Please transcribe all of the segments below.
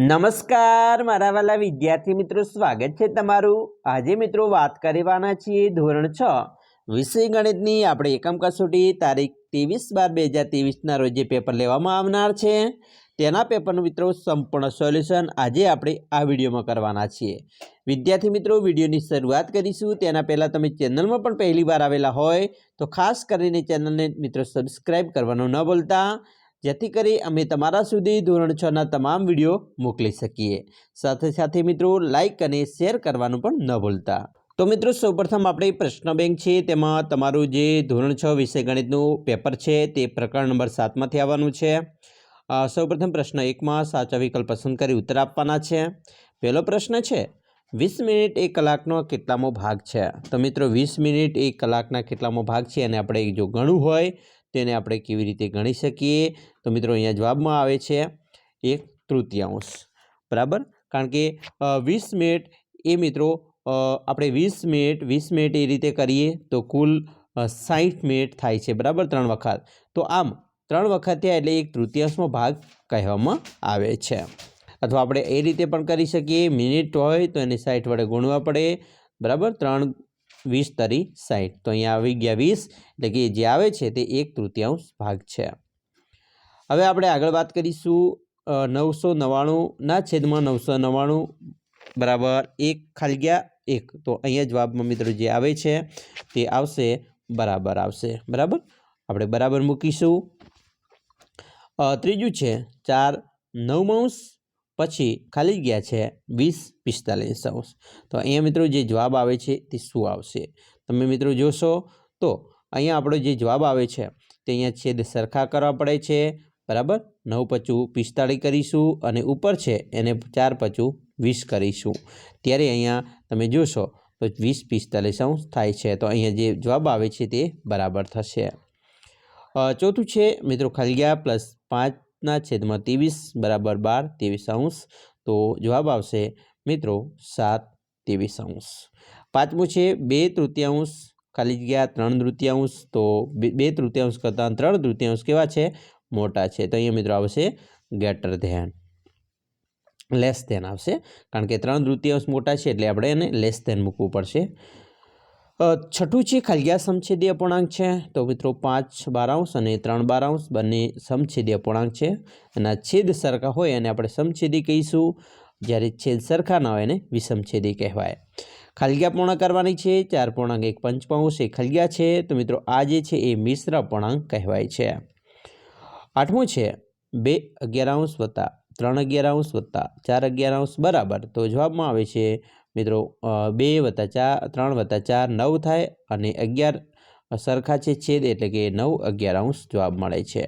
નમસ્કાર મારા વાલા વિદ્યાર્થી મિત્રો, સ્વાગત છે તમારું। આજે મિત્રો વાત કરવાના છીએ ધોરણ 6 વિષય ગણિતની આપણે એકમ કસોટી તારીખ 23/12/2023 ના રોજ જે પેપર લેવામાં આવનાર છે તેના પેપરનું મિત્રો સંપૂર્ણ સોલ્યુશન આજે આપણે આ વિડીયોમાં કરવાના છીએ। વિદ્યાર્થી મિત્રો, વિડીયોની શરૂઆત કરીશું તેના પહેલાં તમે ચેનલમાં પણ પહેલી વાર આવેલા હોય તો ખાસ કરીને ચેનલને મિત્રો સબસ્ક્રાઇબ કરવાનું ન ભૂલતા, જેથી કરી અમે તમારા સુધી ધોરણ 6 ના તમામ વિડીયો મોકલી શકીએ। સાથે સાથે મિત્રો લાઇક અને શેર કરવાનું પણ ન ભૂલતા। તો મિત્રો સૌપ્રથમ આપણે પ્રશ્ન બેંક છે તેમાં તમારું જે ધોરણ 6 વિષય ગણિતનું પેપર છે તે પ્રકરણ નંબર 7માંથી આવવાનું છે। સૌપ્રથમ પ્રશ્ન 1માં સાચા વિકલ્પ પસંદ કરી ઉત્તર આપવાના છે। પહેલો પ્રશ્ન છે 20 મિનિટ 1 કલાકનો કેટલામો ભાગ છે? તો મિત્રો 20 મિનિટ 1 કલાકના કેટલામો ભાગ છે અને આપણે જો ગણવું હોય તેને આપણે કેવી રીતે ગણી શકીએ? તો મિત્રો અહીંયા જવાબમાં આવે છે 1/3, બરાબર। કારણ કે 20 મિનિટ એ મિત્રો આપણે 20 મિનિટ એ રીતે કરીએ તો કુલ 60 મિનિટ થાય છે, બરાબર, 3 વખત। તો આમ 3 વખત થયા એટલે 1/3 ભાગ કહેવામાં આવે છે। અથવા આપણે એ રીતે પણ કરી શકીએ, મિનિટ હોય તો એને 60 વડે ગુણવા પડે, બરાબર। 3 20 તરી 60, તો અહીંયા આવી ગયા 20, એટલે કે જે આવે છે તે 1/3 ભાગ છે। હવે આપણે આગળ વાત કરીશું 999 છેદમાં 999 બરાબર 1/1, તો અહીંયા જવાબમાં મિત્રો જે આવે છે તે આવશે બરાબર આવશે, બરાબર। આપણે બરાબર મૂકીશું। ત્રીજું છે 4/9 પછી ખાલી જગ્યા છે 20/45, તો અહીંયા મિત્રો જે જવાબ આવે છે તે શું આવશે? તમે મિત્રો જોશો તો અહીંયા આપણો જે જવાબ આવે છે તે અહીંયા છેદ સરખા કરવા પડે છે, બરાબર। 9×5 = 45 કરીશું અને ઉપર છે એને 4×20 કરીશું, ત્યારે અહીંયા તમે જોશો તો 20/45 થાય છે, તો અહીંયા જે જવાબ આવે છે તે બરાબર થશે। ચોથું છે મિત્રો ખાલી +5/23 બરાબર 12/23, તો જવાબ આવશે મિત્રો 7/23। પાંચમું છે 2/3 ખાલી જગ્યા 3/3, તો 2/3 કરતાં 3/3 કેવા છે? મોટા છે, તો અહીંયા મિત્રો આવશે ગ્રેટર ધેન, લેસ ધેન આવશે, કારણ કે 3/3 મોટા છે એટલે આપણે એને લેસ ધેન મૂકવું પડશે। છઠ્ઠું છે ખાલી સમછેદી અપૂર્ણાંક છે, તો મિત્રો 5/12 અને 3/12 બંને સમછેદી અપૂર્ણાંક છે, અને છેદ સરખા હોય અને આપણે સમછેદી કહીશું, જ્યારે છેદ સરખા ના હોય એને વિષમછેદી કહેવાય। ખાલી પૂર્ણ કરવાની છે 4.1 પંચમાંશ એ ખાલી છે, તો મિત્રો આ જે છે એ મિશ્ર અપૂર્ણાંક કહેવાય છે। આઠમું છે 2/11 વત્તા 3/11 વત્તા 4/11 બરાબર, તો જવાબમાં આવે છે મિત્રો 2 + 3 + 4 9 થાય, અને 11 સરખા છે છેદ એટલે કે 9/11 જવાબ મળે છે।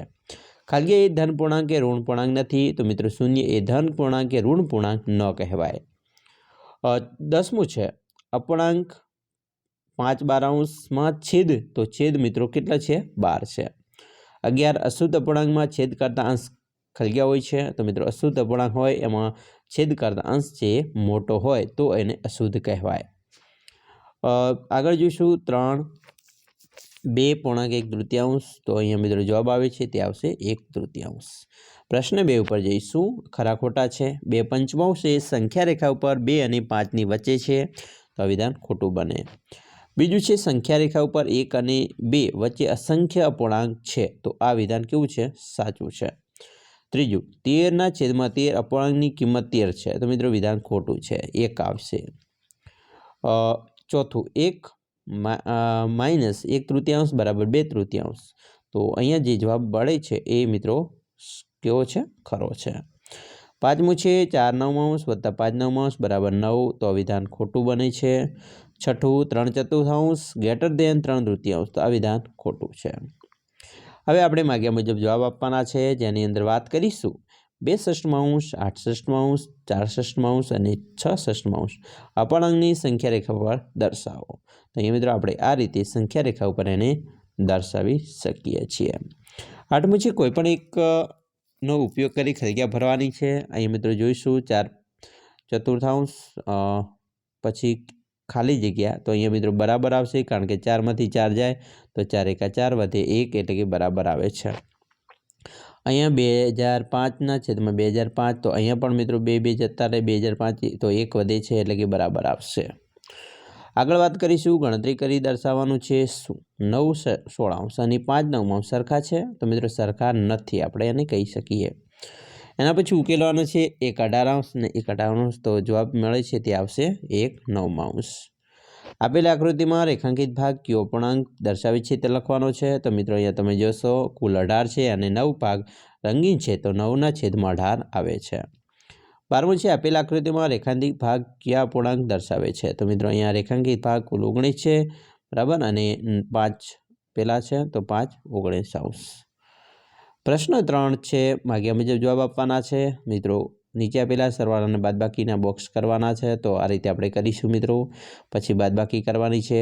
ખાલી એ ધન પૂર્ણાંક કે ઋણ પૂર્ણાંક નથી, તો મિત્રો 0 એ ધન પૂર્ણાંક કે ઋણ પૂર્ણાંક ન કહેવાય। 10મું છે અપૂર્ણાંક 5/12 છેદ, તો છેદ મિત્રો કેટલા છે? 12 છે। 11 અશુદ્ધ અપૂર્ણાંકમાં છેદ કરતા અંશ ખાલી હોય છે, તો મિત્રો અશુદ્ધ અપૂર્ણાંક હોય એમાં છેદ કરતા અંશ છે મોટો હોય તો એને અશુદ્ધ કહેવાય। આગળ જોઈશું 3/2.1/3, તો અહીંયા મિત્રો જવાબ આવે છે તે આવશે 1/3। પ્રશ્ન 2 ઉપર જઈશું, ખરા ખોટા છે। 2/5 એ સંખ્યા રેખા ઉપર 2 અને 5ની વચ્ચે છે, તો આ વિધાન ખોટું બને। બીજું છે સંખ્યા રેખા ઉપર 1 અને 2 વચ્ચે અસંખ્ય અપૂર્ણાંક છે, તો આ વિધાન કેવું છે? સાચું છે। ત્રીજું 13/13 અપૂર્ણાંકની કિંમત 13 છે, તો મિત્રો વિધાન ખોટું છે, 1 આવશે। ચોથું 1 - 1/3 બરાબર 2/3, તો અહીંયા જે જવાબ મળે છે એ મિત્રો કેવો છે? ખરો છે। પાંચમું છે 4/9 વત્તા 5/9 બરાબર 9, તો વિધાન ખોટું બને છે। છઠ્ઠું 3/4 ગ્રેટર ધેન 3/3, તો આ વિધાન ખોટું છે। હવે આપણે માગ્યા મુજબ જવાબ આપવાના છે, જેની અંદર વાત કરીશું 2/6, 8/6, 4/6 અને 6/6 અપૂર્ણાંકની સંખ્યા રેખા પર દર્શાવો। તો અહીંયા મિત્રો આપણે આ રીતે સંખ્યા રેખા ઉપર એને દર્શાવી શકીએ છીએ। આઠમું છે કોઈ પણ એક નો ઉપયોગ કરી જગ્યા ભરવાની છે। અહીંયા મિત્રો જોઈશું 4/4 પછી ખાલી જગ્યા, તો અહીંયા મિત્રો બરાબર આવશે, કારણ કે 4માંથી 4 જાય તો 4 × 4 વધે 1 એટલે કે બરાબર આવે છે। અહીંયા 2005ના છેદમાં 2005, તો અહીંયા પણ મિત્રો 2 જતા રહે, 2005 તો 1 વધે છે એટલે કે બરાબર આવશે. આગળ વાત કરીશું, ગણતરી કરી દર્શાવવાનું છે શું? 9/16 અને 5/9 સરખા છે? તો મિત્રો સરખા નથી, આપણે એને કહી શકીએ. એના પછી ઉકેલવાનું છે 1/18 ને 1/18, તો જવાબ મળે છે તે આવશે 1/9. આપેલી આકૃતિમાં રેખાંકિત ભાગ કયો અપૂર્ણાંક દર્શાવે છે તે લખવાનો છે. તો મિત્રો અહીંયા તમે જોશો કુલ 18 છે અને 9 ભાગ રંગીન છે, તો 9/18 આવે છે. 12મું છે, આપેલ આકૃતિમાં રેખાંકિત ભાગ કયા અપૂર્ણાંક દર્શાવે છે? તો મિત્રો અહીંયા રેખાંકિત ભાગ કુલ 19 છે, બરાબર, અને 5 પેલા છે, તો 5/19. પ્રશ્ન 3 છે, માગ્યા મુજબ જવાબ આપવાના છે. મિત્રો નીચે આપેલા સરવાળા અને બાદબાકીના બોક્સ કરવાના છે, તો આ રીતે આપણે કરીશું મિત્રો. પછી બાદબાકી કરવાની છે,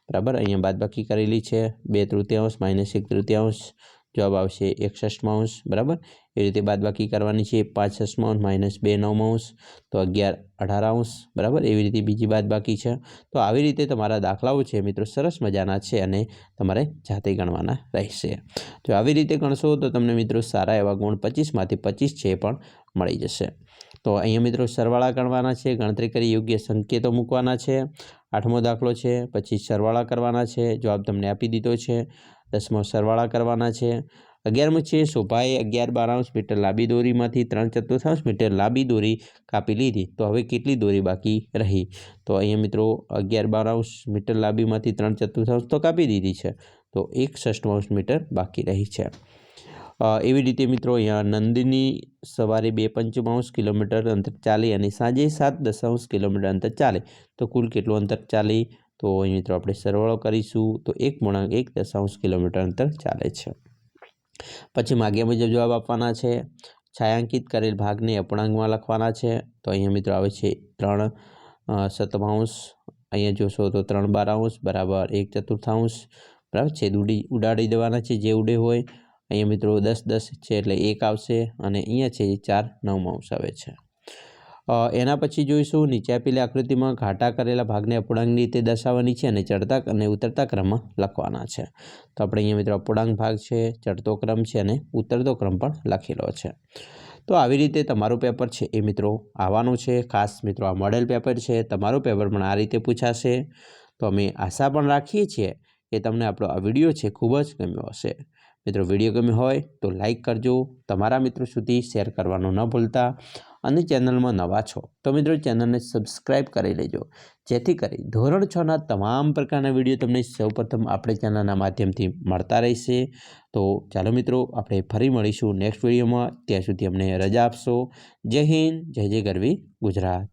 બરાબર, અહીંયા બાદબાકી કરેલી છે, 2/3 - 1/3, જવાબ આવશે 1/6, બરાબર. એ રીતે બાદબાકી કરવાની છે, 5/6 - 2/9, તો 11/18, બરાબર. એવી રીતે બીજી બાદબાકી છે. તો આવી રીતે તમારા દાખલાઓ છે મિત્રો સરસ મજાના છે અને તમારે જાતે ગણવાના રહેશે. જો આવી રીતે ગણશો તો તમને મિત્રો સારા એવા ગુણ 25માંથી 25 છે પણ મળી જશે. તો અહીંયા મિત્રો સરવાળા ગણવાના છે, ગણતરી કરી યોગ્ય સંકેતો મૂકવાના છે. 8મો દાખલો છે, પછી સરવાળા કરવાના છે, જવાબ તમને આપી દીધો છે. 10મો સરવાળા કરવાના છે. 11મું છે, શોભાએ 11/12 મીટર લાંબી દોરીમાંથી 3/4 મીટર લાંબી દોરી કાપી લીધી, તો હવે કેટલી દોરી બાકી રહી? તો અહીંયા મિત્રો 11/12 મીટર લાંબીમાંથી 3/4 તો કાપી દીધી છે, તો 1/6 મીટર બાકી રહી છે. એવી રીતે મિત્રો અહીંયા નંદિની સવારે 2.5 કિલોમીટર અંતર ચાલી અને સાંજે 7.10 કિલોમીટર અંતર ચાલે, તો કુલ કેટલું અંતર ચાલી? તો અહીં મિત્રો આપણે સરવાળો કરીશું, તો 1.1 કિલોમીટર અંતર ચાલે છે. પછી માગ્યા મુજબ જવાબ આપવાના છે. છાयांકિત કરેલ ભાગને અપૂર્ણાંકમાં લખવાના છે. તો અહીંયા મિત્રો આવે છે 3/7, અહીંયા જોશો તો 3/12 બરાબર 1/4, બરાબર. છેદ ઉડાડી દેવાના છે જે ઉડે હોય. અહીંયા મિત્રો 10 છે એટલે 1 આવશે અને અહીંયા છે 4/9 આવે છે. એના પછી જોઈશું નીચે આપેલી આકૃતિમાં ઘાટા કરેલા ભાગને અપૂર્ણાંકની રીતે દર્શાવવાની છે અને ચડતા અને ઉતરતા ક્રમમાં લખવાના છે. તો આપણે અહીંયા મિત્રો અપૂર્ણાંક ભાગ છે, ચડતો ક્રમ છે અને ઉતરતો ક્રમ પણ લખેલો છે. તો આવી રીતે તમારું પેપર છે એ મિત્રો આવવાનું છે. ખાસ મિત્રો આ મોડેલ પેપર છે, તમારું પેપર પણ આ રીતે પૂછાશે. તો અમે આશા પણ રાખીએ છીએ કે તમને આપણો આ વિડીયો છે ખૂબ જ ગમ્યો હશે. મિત્રો વિડીયો ગમ્યો હોય તો લાઈક કરજો, તમારા મિત્રો સુધી શેર કરવાનું ન ભૂલતા, અને ચેનલમાં નવા છો તો મિત્રો ચેનલને સબસ્ક્રાઈબ કરી લેજો, જેથી કરી ધોરણ 6ના તમામ પ્રકારના વિડીયો તમને સૌપ્રથમ આપણે ચેનલના માધ્યમથી મળતા રહેશે. તો ચાલો મિત્રો આપણે ફરી મળીશું નેક્સ્ટ વિડીયોમાં. ત્યાં સુધી અમને રજા આપશો. જય હિન્દ, જય જય ગરવી ગુજરાત.